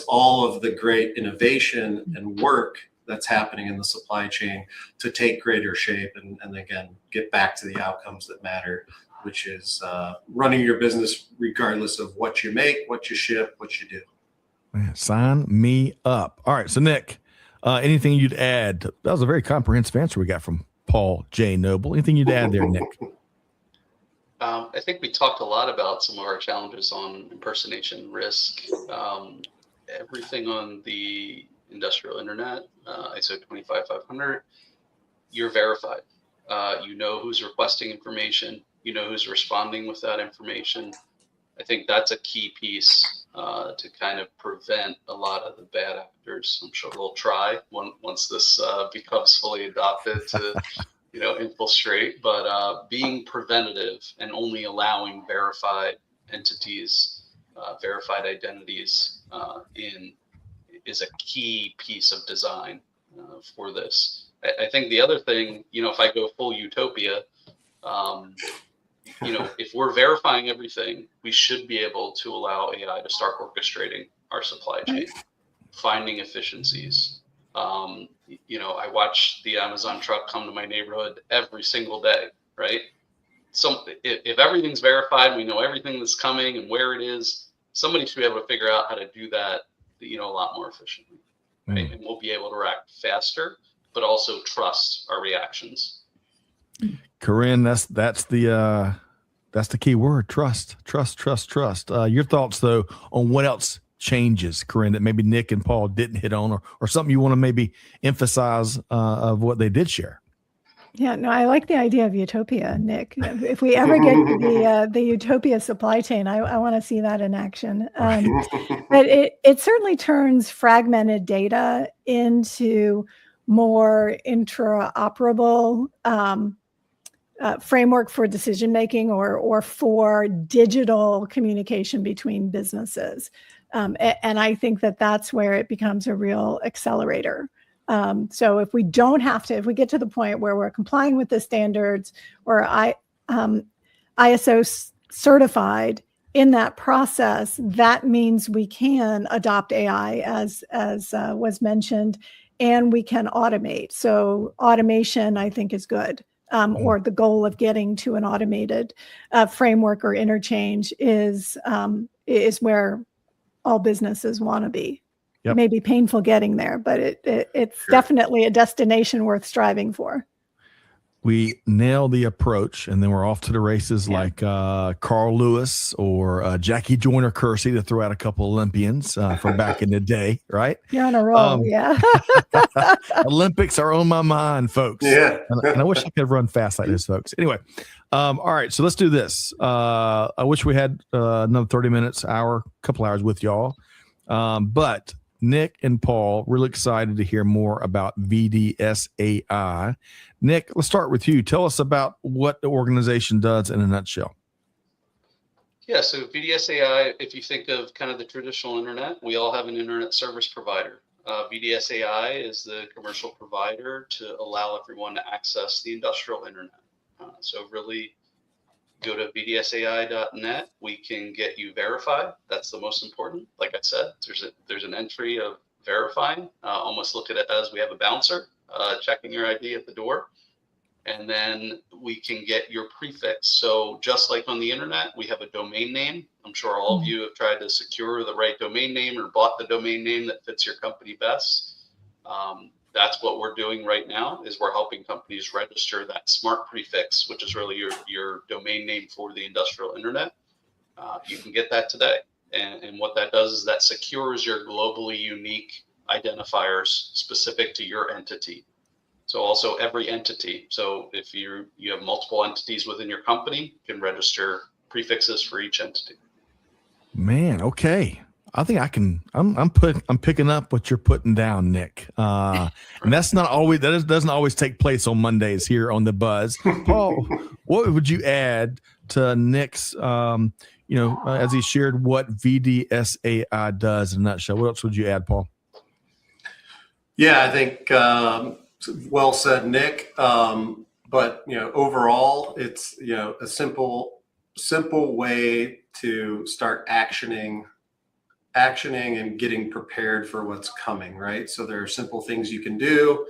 all of the great innovation and work that's happening in the supply chain to take greater shape and again, get back to the outcomes that matter, which is running your business regardless of what you make, what you ship, what you do. Man, sign me up. All right. So Nick, anything you'd add? That was a very comprehensive answer we got from Paul J. Noble. Anything you'd add there, Nick? I think we talked a lot about some of our challenges on impersonation risk. Everything on the industrial internet, ISO 25500, you're verified. You know who's requesting information. You know who's responding with that information. I think that's a key piece to kind of prevent a lot of the bad actors. I'm sure they'll try once this becomes fully adopted to infiltrate, but being preventative and only allowing verified entities, verified identities is a key piece of design for this. I think the other thing, if I go full utopia, if we're verifying everything, we should be able to allow AI to start orchestrating our supply chain, finding efficiencies. I watch the Amazon truck come to my neighborhood every single day, right? So if everything's verified, we know everything that's coming and where it is, somebody should be able to figure out how to do that, a lot more efficiently, right? And we'll be able to react faster, but also trust our reactions. Karin, that's the key word: trust. Your thoughts though on what else changes, Karin, that maybe Nick and Paul didn't hit on, or something you want to maybe emphasize of what they did share? Yeah, no, I like the idea of utopia, Nick. If we ever get to the utopia supply chain, I want to see that in action. But it certainly turns fragmented data into more interoperable framework for decision making, or for digital communication between businesses. And I think that's where it becomes a real accelerator. So if we get to the point where we're complying with the standards, or ISO certified in that process, that means we can adopt AI as was mentioned, and we can automate. So automation, I think, is good. Or the goal of getting to an automated framework or interchange is where all businesses want to be. Yep. It may be painful getting there, but it's definitely a destination worth striving for. We nail the approach, and then we're off to the races, like Carl Lewis or Jackie Joyner-Kersee, to throw out a couple Olympians from back in the day, right? You're on a roll, yeah. Olympics are on my mind, folks. Yeah. and I wish I could run fast like this, folks. Anyway, all right, so let's do this. I wish we had another 30 minutes, couple hours with y'all. But Nick and Paul, really excited to hear more about VDSAI. Nick, let's start with you. Tell us about what the organization does in a nutshell. Yeah, so VDSAI, if you think of kind of the traditional internet, we all have an internet service provider. VDSAI is the commercial provider to allow everyone to access the industrial internet. So really go to vdsai.net. We can get you verified. That's the most important. Like I said, there's an entry of verifying. Almost look at it as we have a bouncer checking your ID at the door. And then we can get your prefix. So just like on the internet, we have a domain name. I'm sure all of you have tried to secure the right domain name or bought the domain name that fits your company best. That's what we're doing right now, is we're helping companies register that smart prefix, which is really your domain name for the industrial internet. You can get that today. And what that does is that secures your globally unique identifiers specific to your entity. So also every entity. So if you have multiple entities within your company, you can register prefixes for each entity. Man, okay. I think I'm picking up what you're putting down, Nick. And that's not always, doesn't always take place on Mondays here on the Buzz. Paul, what would you add to Nick's, as he shared what VDSAI does in a nutshell? What else would you add, Paul? Yeah, I think well said, Nick. But overall, it's a simple way to start actioning and getting prepared for what's coming, right? So there are simple things you can do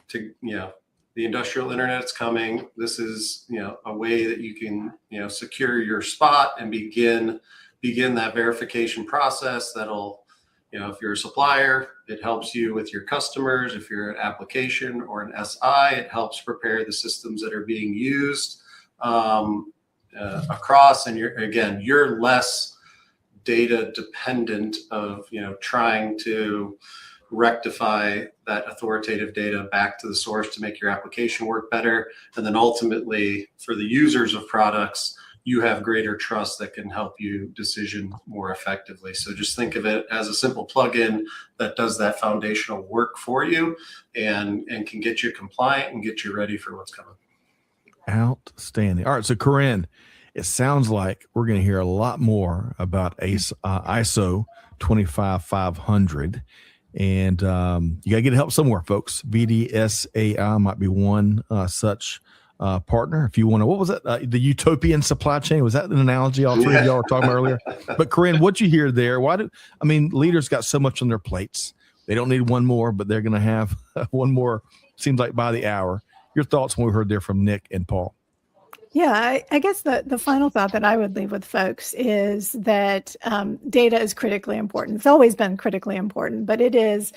to, the industrial internet's coming. This is, a way that you can, secure your spot and begin that verification process. That'll, if you're a supplier, it helps you with your customers. If you're an application or an SI, it helps prepare the systems that are being used across. And you're less data dependent of trying to rectify that authoritative data back to the source to make your application work better. And then ultimately, for the users of products, you have greater trust that can help you decision more effectively. So just think of it as a simple plugin that does that foundational work for you and can get you compliant and get you ready for what's coming. Outstanding. All right, so Karin, it sounds like we're going to hear a lot more about ISO 25500. And you got to get help somewhere, folks. VDSAI might be one such partner. If you want to, what was that? The utopian supply chain. Was that an analogy all three of y'all were talking about earlier? But Karin, what you hear there? Leaders got so much on their plates. They don't need one more, but they're going to have one more, seems like by the hour. Your thoughts when we heard there from Nick and Paul? Yeah, I guess the final thought that I would leave with folks is that data is critically important. It's always been critically important, but it is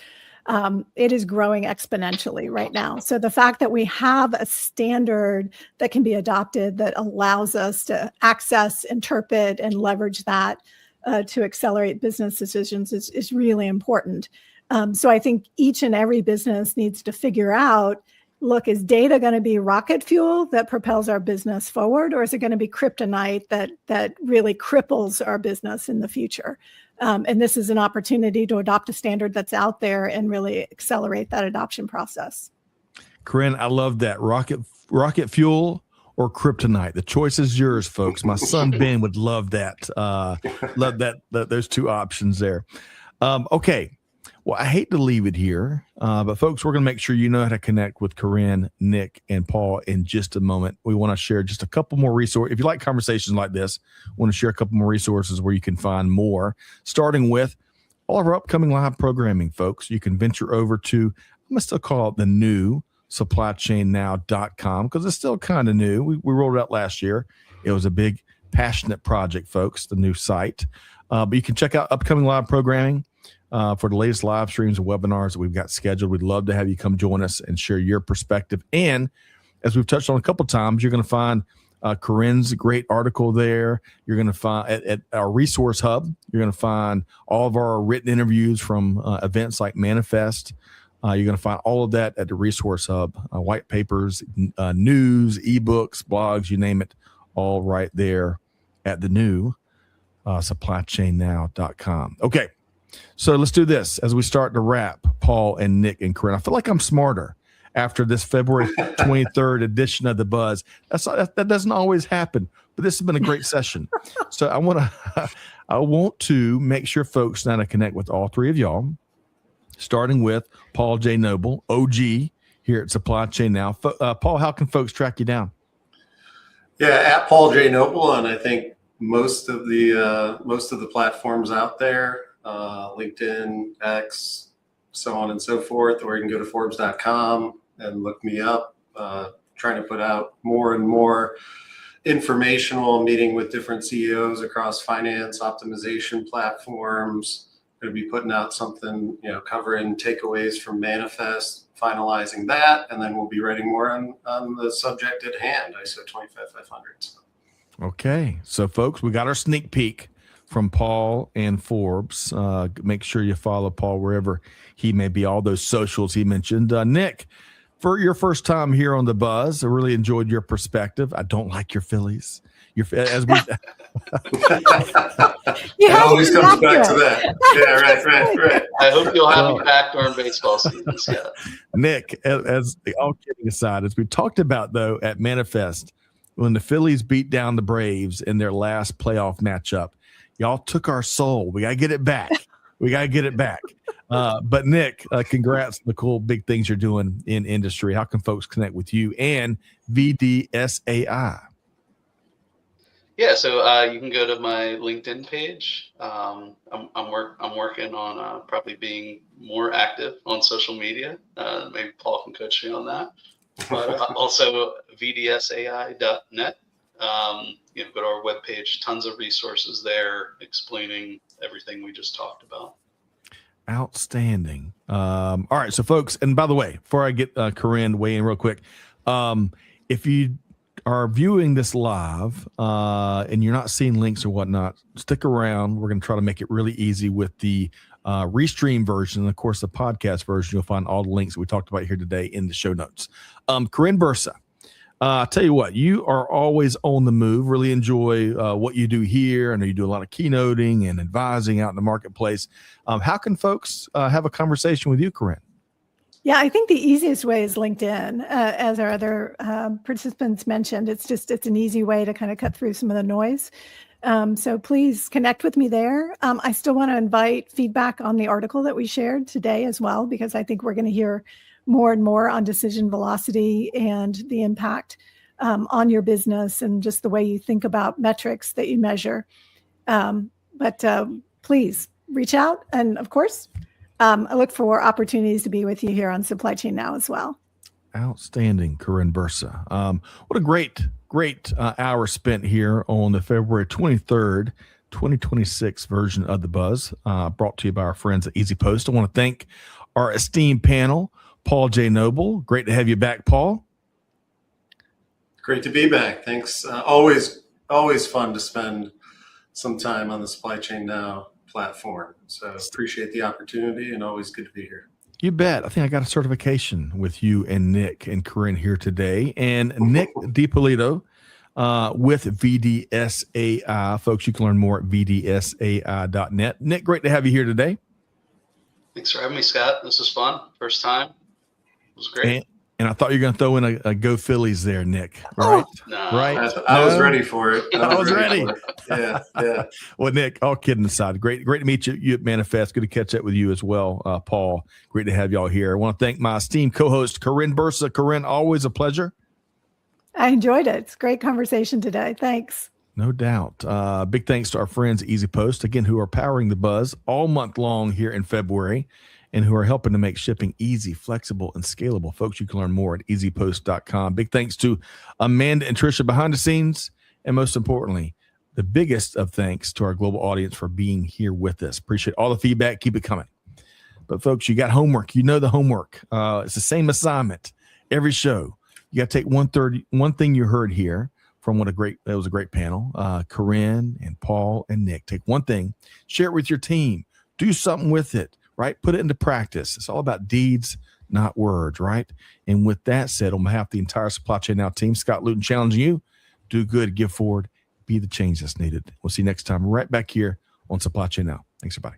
growing exponentially right now. So the fact that we have a standard that can be adopted that allows us to access, interpret, and leverage that to accelerate business decisions is really important. So I think each and every business needs to figure out, look, is data going to be rocket fuel that propels our business forward, or is it going to be kryptonite that really cripples our business in the future? And this is an opportunity to adopt a standard that's out there and really accelerate that adoption process. Karin, I love that. Rocket fuel or kryptonite. The choice is yours, folks. My son Ben would love that. Love that those two options there. Okay. Well, I hate to leave it here, but folks, we're going to make sure you know how to connect with Karin, Nick, and Paul in just a moment. We want to share just a couple more resources. If you like conversations like this, we want to share a couple more resources where you can find more, starting with all of our upcoming live programming, folks. You can venture over to, I'm going to still call it the new supplychainnow.com because it's still kind of new. We rolled it out last year. It was a big, passionate project, folks, the new site. But you can check out upcoming live programming. For the latest live streams and webinars that we've got scheduled. We'd love to have you come join us and share your perspective. And as we've touched on a couple of times, you're going to find Karin's great article there. You're going to find at our resource hub, you're going to find all of our written interviews from events like Manifest. You're going to find all of that at the resource hub, white papers, news, ebooks, blogs, you name it, all right there at the new supplychainnow.com. Okay. So let's do this as we start to wrap, Paul and Nick and Karin. I feel like I'm smarter after this February 23rd edition of The Buzz. That doesn't always happen, but this has been a great session. So I want to make sure folks know how to connect with all three of y'all, starting with Paul J. Noble, OG here at Supply Chain Now. Paul, how can folks track you down? Yeah, at Paul J. Noble, and I think most of the platforms out there. LinkedIn, X, so on and so forth, or you can go to Forbes.com and look me up. Trying to put out more and more informational, meeting with different CEOs across finance, optimization platforms. Going to be putting out something, covering takeaways from Manifest, finalizing that, and then we'll be writing more on the subject at hand, ISO 25500. Okay, so folks, we got our sneak peek from Paul and Forbes. Make sure you follow Paul wherever he may be, all those socials he mentioned. Nick, for your first time here on The Buzz, I really enjoyed your perspective. I don't like your Phillies. It always comes back to that. Yeah, right. I hope you'll have me back during baseball season. Yeah. Nick, as all kidding aside, as we talked about, though, at Manifest, when the Phillies beat down the Braves in their last playoff matchup, y'all took our soul. We got to get it back. But Nick, congrats on the cool big things you're doing in industry. How can folks connect with you and VDSAI? Yeah, so you can go to my LinkedIn page. I'm working on probably being more active on social media. Maybe Paul can coach me on that. But also VDSAI.net. Go to our webpage, tons of resources there explaining everything we just talked about. Outstanding. All right. So folks, and by the way, before I get Karin weigh in real quick, if you are viewing this live and you're not seeing links or whatnot, stick around. We're going to try to make it really easy with the restream version. And of course, the podcast version, you'll find all the links that we talked about here today in the show notes. Karin Bursa. I'll tell you what, you are always on the move. Really enjoy what you do here. I know you do a lot of keynoting and advising out in the marketplace. How can folks have a conversation with you, Karin? Yeah, I think the easiest way is LinkedIn. As our other participants mentioned, it's an easy way to kind of cut through some of the noise. So please connect with me there. I still want to invite feedback on the article that we shared today as well, because I think we're going to hear more and more on decision velocity and the impact on your business and just the way you think about metrics that you measure. But please reach out. And of course, I look for opportunities to be with you here on Supply Chain Now as well. Outstanding, Karin Bursa. What a great hour spent here on the February 23rd, 2026 version of The Buzz, brought to you by our friends at EasyPost. I want to thank our esteemed panel, Paul J. Noble. Great to have you back, Paul. Great to be back. Thanks. Always fun to spend some time on the Supply Chain Now platform. So appreciate the opportunity and always good to be here. You bet. I think I got a certification with you and Nick and Karin here today. And Nick Dippolito with VDSAI. Folks, you can learn more at vdsai.net. Nick, great to have you here today. Thanks for having me, Scott. This was fun. First time. It was great. And I thought you were going to throw in a Go Phillies there, Nick. Right? No. Right? I was ready for it. I was ready. Yeah. Well, Nick, all kidding aside, great to meet you at Manifest. Good to catch up with you as well, Paul. Great to have y'all here. I want to thank my esteemed co-host, Karin Bursa. Karin, always a pleasure. I enjoyed it. It's a great conversation today. Thanks. No doubt. Big thanks to our friends at EasyPost, again, who are powering the buzz all month long here in February, and who are helping to make shipping easy, flexible, and scalable. Folks, you can learn more at easypost.com. Big thanks to Amanda and Tricia behind the scenes. And most importantly, the biggest of thanks to our global audience for being here with us. Appreciate all the feedback. Keep it coming. But folks, you got homework. You know the homework. It's the same assignment every show. You got to take one thing you heard here from that was a great panel. Karin and Paul and Nick. Take one thing, share it with your team. Do something with it. Right? Put it into practice. It's all about deeds, not words, right? And with that said, on behalf of the entire Supply Chain Now team, Scott Luton challenging you, do good, give forward, be the change that's needed. We'll see you next time right back here on Supply Chain Now. Thanks, everybody.